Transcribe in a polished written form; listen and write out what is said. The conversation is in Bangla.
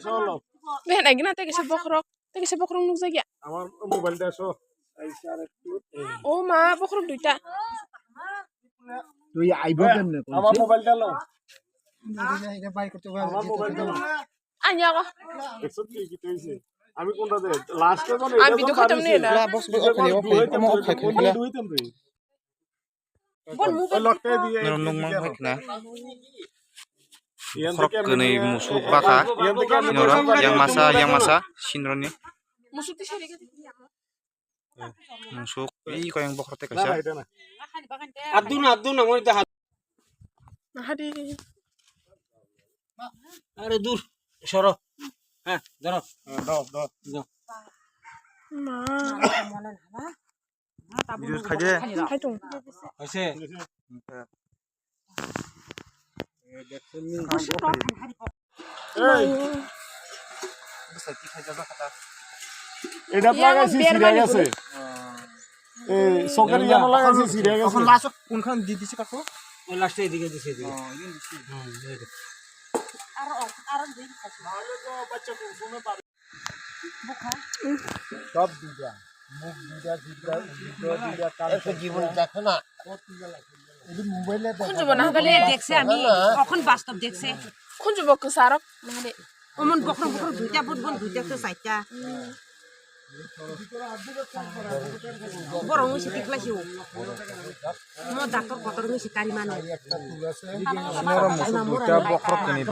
Behan lagi nanti kisah bokrok nuk saja. আমার মোবাইলটা আসো Oh ma bokrok duita. তুই আইব কেমনে আমার মোবাইলটা লো এটা বাই করতে পারবো আমার মোবাইলটা লো Anya ko. দেখছো কি হইছে আমি কোনটা দে লাস্টে কোন Ang video khatam ni na. বস ওকে মো খাই খেলা দুইতাম রে Bon mu ওই লকটা দিয়ে nung mang hek na ইয়ান krok থেকে kene musuk baka ইয়ান থেকে sinora yang masa sinroni musuh ti shari ka. musuk ko yang bokrote না kaisa এটা না আব্দুল না মনে দেখা Hadi. আরে দূর সরো হ্যাঁ ধরো দাও দাও Ma. video khaje Hai tung. হইছে এই এটা লাগাইছি সিরিয়া গেছে এই সকালে জানো লাগাইছি সিরিয়া গেছে এখন লাস্ট কোনখান দি দিছে কাকু ওই লাস্টে এদিকে দিছে এদিকে সব দিদা মুখ দিদা দিদা কাল জীবন দেখো না এই মোবাইলে Kunju bo na gali. দেখছে আমি কখন বাস্তব দেখছে Kunju bo kusarok. Mahali. অমন বকর দুইটা বুটবন দুইটা তো চারটা বড় হইছে দেখলাছিও মো ডাক্তার কত হইছে কারি মানে একটা তুল আছে sinora musuk duita bokrok kene